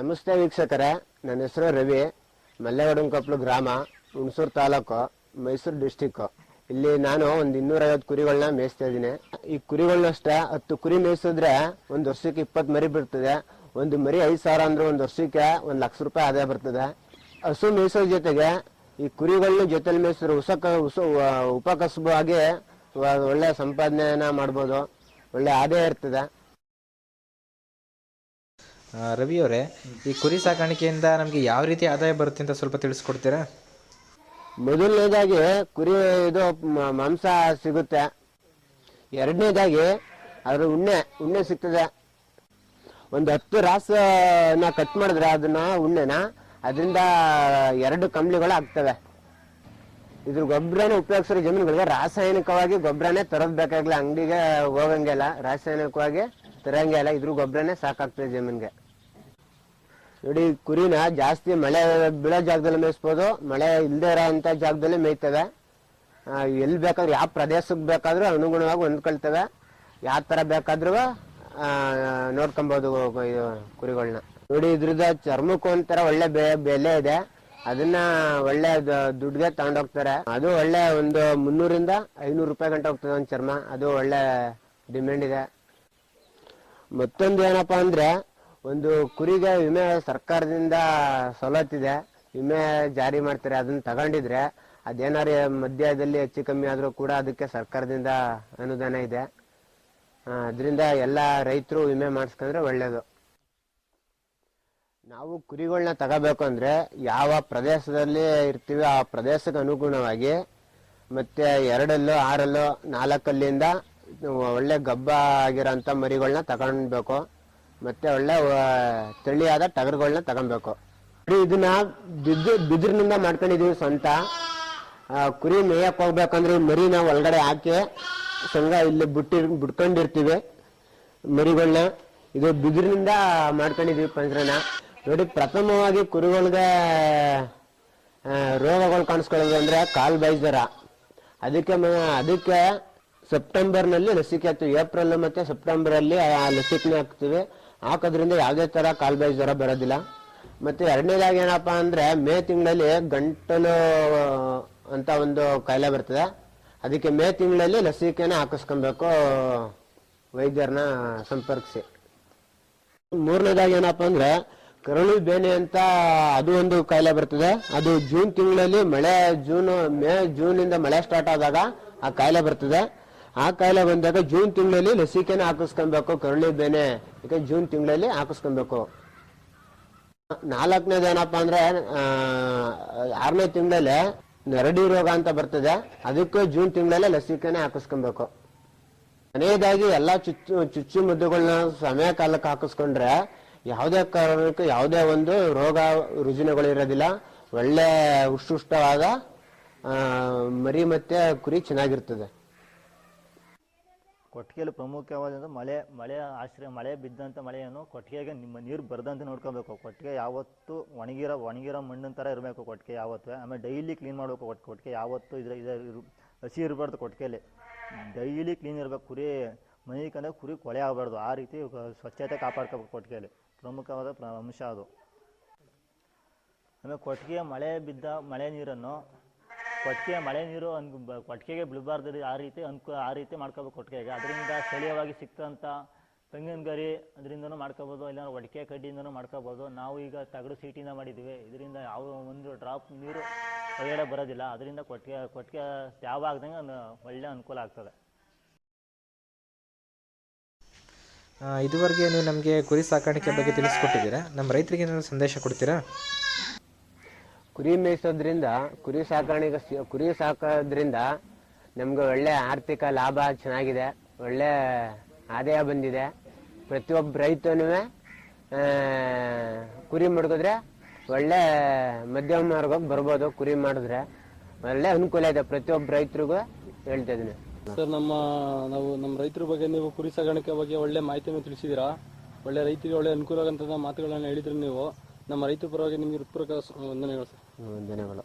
ನಮಸ್ತೆ ವೀಕ್ಷಕರೇ, ನನ್ನ ಹೆಸರು ರವಿ. ಮಲ್ಲೇಗೌಡನಕೊಪ್ಪಲು ಗ್ರಾಮ, ಹುಣಸೂರು ತಾಲೂಕು, ಮೈಸೂರು ಡಿಸ್ಟಿಕ್. ಇಲ್ಲಿ ನಾನು ಒಂದು 250 ಕುರಿಗಳನ್ನ ಮೇಯಿಸ್ತಾ ಇದ್ದೀನಿ. ಈ ಕುರಿಗಳನ್ನಷ್ಟೇ 10 ಕುರಿ ಮೇಯಿಸಿದ್ರೆ ಒಂದು ವರ್ಷಕ್ಕೆ 20 ಮರಿ ಬರ್ತದೆ. ಒಂದು ಮರಿ 5,000 ಅಂದ್ರೆ ಒಂದು ವರ್ಷಕ್ಕೆ 1 ಲಕ್ಷ ರೂಪಾಯಿ ಆದಾಯ ಬರ್ತದೆ. ಹಸು ಮೇಯಿಸೋ ಜೊತೆಗೆ ಈ ಕುರಿಗಳನ್ನ ಜೊತೆಲಿ ಮೇಯಿಸಿದ್ರೆ ಉಪಕಸಬು ಆಗಿ ಒಳ್ಳೆ ಸಂಪಾದನೆಯನ್ನ ಮಾಡ್ಬೋದು, ಒಳ್ಳೆ ಆದಾಯ ಇರ್ತದೆ. ರವಿ ಅವರೇ, ಈ ಕುರಿ ಸಾಕಾಣಿಕೆಯಿಂದ ನಮಗೆ ಯಾವ ರೀತಿ ಆದಾಯ ಬರುತ್ತೆ ಅಂತ ಸ್ವಲ್ಪ ತಿಳಿಸ್ಕೊಡ್ತೀರಾ? ಮೊದಲನೇದಾಗಿ ಕುರಿ ಮಾಂಸ ಸಿಗುತ್ತೆ. ಎರಡನೇದಾಗಿ ಅದ್ರ ಉಣ್ಣೆ ಸಿಗ್ತದೆ. ಒಂದು 10 ರಾಸನ ಕಟ್ ಮಾಡಿದ್ರೆ ಅದನ್ನ ಉಣ್ಣೆನ ಅದರಿಂದ 2 ಕಂಬ್ಳಿಗಳು ಆಗ್ತವೆ. ಇದ್ರ ಗೊಬ್ಬರನೇ ಉಪಯೋಗಿಸಿರೋ ಜಮೀನುಗಳಿಗೆ ರಾಸಾಯನಿಕವಾಗಿ ಗೊಬ್ಬರನೇ ತರೋದು ಬೇಕಾಗಿಲ್ಲ, ಅಂಗಡಿಗೆ ಹೋಗಂಗಿಲ್ಲ, ರಾಸಾಯನಿಕವಾಗಿ ತರಂಗಿಲ್ಲ. ಇದ್ರ ಗೊಬ್ಬರನೇ ಸಾಕಾಗ್ತದೆ ಜಮೀನ್ಗೆ. ನೋಡಿ, ಕುರಿನ ಜಾಸ್ತಿ ಮಳೆ ಬೀಳೋ ಜಾಗದಲ್ಲಿ ಮೇಯಿಸ್ಬೋದು, ಮಳೆ ಇಲ್ಲದೆ ಇರೋ ಅಂತ ಜಾಗದಲ್ಲಿ ಮೇಯ್ತವೆ. ಎಲ್ಲಿ ಬೇಕಾದ್ರೂ ಯಾವ ಪ್ರದೇಶಕ್ಕೆ ಬೇಕಾದ್ರೂ ಅನುಗುಣವಾಗಿ ಹೊಂದ್ಕೊಳ್ತವೆ. ಯಾವ ತರ ಬೇಕಾದ್ರೂ ನೋಡ್ಕೊಬೋದು ಕುರಿಗಳನ್ನ. ನೋಡಿ, ಇದ್ರದ ಚರ್ಮಕ್ಕೂ ಒಂಥರ ಒಳ್ಳೆ ಬೆಲೆ ಇದೆ. ಅದನ್ನ ಒಳ್ಳೆ ದುಡ್ಡಿಗೆ ತಗೊಂಡೋಗ್ತಾರೆ. ಅದು ಒಳ್ಳೆ ಒಂದು 300 - 500 ರೂಪಾಯಿ ಗಂಟೆ ಹೋಗ್ತದೆ ಒಂದು ಚರ್ಮ. ಅದು ಒಳ್ಳೆ ಡಿಮ್ಯಾಂಡ್ ಇದೆ. ಮತ್ತೊಂದು ಏನಪ್ಪಾ ಅಂದ್ರೆ, ಒಂದು ಕುರಿಗೆ ವಿಮೆ ಸರ್ಕಾರದಿಂದ ಸವಲತ್ತಿದೆ, ವಿಮೆ ಜಾರಿ ಮಾಡ್ತಾರೆ. ಅದನ್ನ ತಗೊಂಡಿದ್ರೆ ಅದೇನಾರು ಮಧ್ಯದಲ್ಲಿ ಹೆಚ್ಚು ಕಮ್ಮಿ ಆದ್ರೂ ಕೂಡ ಅದಕ್ಕೆ ಸರ್ಕಾರದಿಂದ ಅನುದಾನ ಇದೆ. ಅದರಿಂದ ಎಲ್ಲ ರೈತರು ವಿಮೆ ಮಾಡಿಸ್ಕೊಂಡ್ರೆ ಒಳ್ಳೇದು. ನಾವು ಕುರಿಗಳನ್ನ ತಗೋಬೇಕು ಅಂದ್ರೆ ಯಾವ ಪ್ರದೇಶದಲ್ಲಿ ಇರ್ತೀವಿ ಆ ಪ್ರದೇಶಕ್ಕೆ ಅನುಗುಣವಾಗಿ ಮತ್ತೆ 2 6 4 ಒಳ್ಳೆ ಗಬ್ಬ ಆಗಿರೋಂಥ ಮರಿಗಳನ್ನ ತಗೊಳ್ಬೇಕು. ಮತ್ತೆ ಒಳ್ಳೆ ತಳಿಯಾದ ಟಗರುಗಳನ್ನ ತಗೊಬೇಕು. ಇದನ್ನ ಬಿದಿರಿನಿಂದ ಮಾಡ್ಕೊಂಡಿದೀವಿ ಸ್ವಂತ. ಕುರಿ ಮೇಯಕ್ ಹೋಗ್ಬೇಕಂದ್ರೆ ಮರಿನ ಒಳಗಡೆ ಹಾಕಿ ಸಂಘ ಇಲ್ಲಿ ಬಿಟ್ಕೊಂಡಿರ್ತೀವಿ ಮರಿಗಳನ್ನ. ಇದು ಬಿದಿರಿನಿಂದ ಮಾಡ್ಕೊಂಡಿದೀವಿ ಪಂಜರನ. ನೋಡಿ, ಪ್ರಥಮವಾಗಿ ಕುರಿಗಳಿಗೆ ರೋಗಗಳು ಕಾಣಿಸ್ಕೊಳ್ಳೋದು ಅಂದ್ರೆ ಕಾಲು ಬಾಯಿ ಜ್ವರ. ಅದಕ್ಕೆ ಸೆಪ್ಟೆಂಬರ್ನಲ್ಲಿ ಲಸಿಕೆ ಹಾಕ್ತೀವಿ. ಏಪ್ರಿಲ್ ಮತ್ತೆ ಸೆಪ್ಟೆಂಬರ್ ಅಲ್ಲಿ ಆ ಲಸಿಕೆನ ಹಾಕ್ತಿವಿ. ಹಾಕೋದ್ರಿಂದ ಯಾವುದೇ ತರ ಕಾಲ್ಬಾಯಿ ಜ್ವರ ಬರೋದಿಲ್ಲ. ಮತ್ತೆ ಎರಡನೇದಾಗಿ ಏನಪ್ಪಾ ಅಂದ್ರೆ, ಮೇ ತಿಂಗಳಲ್ಲಿ ಗಂಟಲು ಅಂತ ಒಂದು ಕಾಯಿಲೆ ಬರ್ತದೆ. ಅದಕ್ಕೆ ಮೇ ತಿಂಗಳಲ್ಲಿ ಲಸಿಕೆನ ಹಾಕಿಸ್ಕೊಬೇಕು, ವೈದ್ಯರನ್ನ ಸಂಪರ್ಕಿಸಿ. ಮೂರನೇದಾಗಿ ಏನಪ್ಪಾ ಅಂದ್ರೆ, ಕರಳು ಬೇನೆ ಅಂತ ಅದು ಒಂದು ಕಾಯಿಲೆ ಬರ್ತದೆ. ಅದು ಜೂನ್ ತಿಂಗಳಲ್ಲಿ ಜೂನಿಂದ ಮಳೆ ಸ್ಟಾರ್ಟ್ ಆದಾಗ ಆ ಕಾಯಿಲೆ ಬರ್ತದೆ. ಆ ಕಾಯಿಲೆ ಬಂದಾಗ ಜೂನ್ ತಿಂಗಳಲ್ಲಿ ಲಸಿಕೆನ ಹಾಕಿಸ್ಕೊಬೇಕು, ಕರಳು ಬೇನೆ. ಈಗ ಜೂನ್ ತಿಂಗಳಲ್ಲಿ ಹಾಕಿಸ್ಕೊಬೇಕು. 4ನೇದು ಏನಪ್ಪಾ ಅಂದ್ರೆ, 6ನೇ ತಿಂಗಳಲ್ಲಿ ನೆರಡಿ ರೋಗ ಅಂತ ಬರ್ತದೆ. ಅದಕ್ಕೂ ಜೂನ್ ತಿಂಗಳಲ್ಲಿ ಲಸಿಕೆನ ಹಾಕಿಸ್ಕೊಬೇಕು. ಕೊನೆಯದಾಗಿ ಎಲ್ಲಾ ಚುಚ್ಚು ಮದ್ದುಗಳನ್ನ ಸಮಯ ಕಾಲಕ್ಕೆ ಹಾಕಿಸ್ಕೊಂಡ್ರೆ ಯಾವುದೇ ಕಾರಣಕ್ಕೂ ಯಾವುದೇ ಒಂದು ರೋಗ ರುಜಿನಗಳು ಇರೋದಿಲ್ಲ. ಒಳ್ಳೆ ಉಷ್ಟುಷ್ಟವಾದ ಮರಿ ಮತ್ತೆ ಕುರಿ ಚೆನ್ನಾಗಿರ್ತದೆ. ಕೊಟ್ಟಿಗೆಯಲ್ಲಿ ಪ್ರಮುಖವಾದ ಮಳೆ ಬಿದ್ದಂಥ ಮಳೆಯನ್ನು ಕೊಟ್ಟಿಗೆಗೆ ನಿಮ್ಮ ನೀರು ಬರದಂತೆ ನೋಡ್ಕೋಬೇಕು. ಕೊಟ್ಟಿಗೆ ಯಾವತ್ತು ಒಣಗಿರೋ ಮಣ್ಣಿನ ಥರ ಇರಬೇಕು ಕೊಟ್ಟಿಗೆ ಯಾವತ್ತು. ಆಮೇಲೆ ಡೈಲಿ ಕ್ಲೀನ್ ಮಾಡಬೇಕು. ಕೊಟ್ಟಿಗೆ ಯಾವತ್ತು ಹಸಿ ಇರಬಾರ್ದು. ಕೊಟ್ಟಿಗೆಯಲ್ಲಿ ಡೈಲಿ ಕ್ಲೀನ್ ಇರಬೇಕು. ಕುರಿ ಮೈಕಂದ್ರೆ ಕುರಿ ಕೊಳೆ ಆಗಬಾರ್ದು. ಆ ರೀತಿ ಸ್ವಚ್ಛತೆ ಕಾಪಾಡ್ಕೋಬೇಕು. ಕೊಟ್ಟಿಗೆಯಲ್ಲಿ ಪ್ರಮುಖವಾದ ಅಂಶ ಅದು. ಆಮೇಲೆ ಕೊಟ್ಟಿಗೆ ಮಳೆ ನೀರನ್ನು ಮಳೆ ನೀರು ಕೊಟ್ಟಿಗೆಗೆ ಬೀಳಬಾರ್ದು. ಆ ರೀತಿ ಮಾಡ್ಕೋಬೇಕು ಕೊಟ್ಟಿಗೆಗೆ. ಅದರಿಂದ ಸ್ಥಳೀಯವಾಗಿ ಸಿಕ್ತಂಥ ತೆಂಗಿನ ಗರಿ ಅದರಿಂದನೂ ಮಾಡ್ಕೋಬೋದು, ಇಲ್ಲ ಒಡಿಕೆ ಕಡ್ಡಿಯಿಂದನೂ ಮಾಡ್ಕೋಬೋದು. ನಾವು ಈಗ ತಗಡು ಸೀಟಿಂದ ಮಾಡಿದ್ದೀವಿ. ಇದರಿಂದ ಯಾವ ಒಂದು ಡ್ರಾಪ್ ನೀರು ಹೊರಗಡೆ ಬರೋದಿಲ್ಲ. ಅದರಿಂದ ಕೊಟ್ಟಿಗೆ ತ್ಯಾವ ಆಗ್ದಂಗೆ ಒಳ್ಳೆ ಅನುಕೂಲ ಆಗ್ತದೆ. ಇದುವರೆಗೆ ನೀವು ನಮಗೆ ಕುರಿ ಸಾಕಾಣಿಕೆ ಬಗ್ಗೆ ತಿಳಿಸ್ಕೊಟ್ಟಿದ್ದೀರಾ. ನಮ್ಮ ರೈತರಿಗೆ ಏನಾದರೂ ಸಂದೇಶ ಕೊಡ್ತೀರಾ? ಕುರಿ ಮೇಯಿಸೋದ್ರಿಂದ ಕುರಿ ಸಾಕೋದ್ರಿಂದ ನಮ್ಗೆ ಒಳ್ಳೆ ಆರ್ಥಿಕ ಲಾಭ ಚೆನ್ನಾಗಿದೆ, ಒಳ್ಳೆ ಆದಾಯ ಬಂದಿದೆ. ಪ್ರತಿಯೊಬ್ಬ ರೈತನೂ ಕುರಿ ಮಡಗಿದ್ರೆ ಒಳ್ಳೆ ಮಧ್ಯಮ ವರ್ಗಕ್ಕೆ ಬರ್ಬೋದು. ಕುರಿ ಮಾಡಿದ್ರೆ ಒಳ್ಳೆ ಅನುಕೂಲ ಇದೆ. ಪ್ರತಿಯೊಬ್ಬ ರೈತರಿಗೂ ಹೇಳ್ತಾ ಇದೀನಿ. ಸರ್, ನಮ್ಮ ರೈತರ ಬಗ್ಗೆ ನೀವು ಕುರಿ ಸಾಗಾಣಿಕೆ ಬಗ್ಗೆ ಒಳ್ಳೆ ಮಾಹಿತಿಯನ್ನು ತಿಳಿಸಿದ್ದೀರಾ. ಒಳ್ಳೆ ರೈತರಿಗೆ ಒಳ್ಳೆ ಅನುಕೂಲ ಆಗಂತ ಮಾತುಗಳನ್ನ ಹೇಳಿದ್ರಿ ನೀವು. ನಮ್ಮ ರೈತರ ಪರವಾಗಿ ನಿಮಗೆ ಹೃತ್ಪೂರ್ವಕ ವಂದನೆಗಳು ಸರ್. ಧನ್ಯವಾದಗಳು.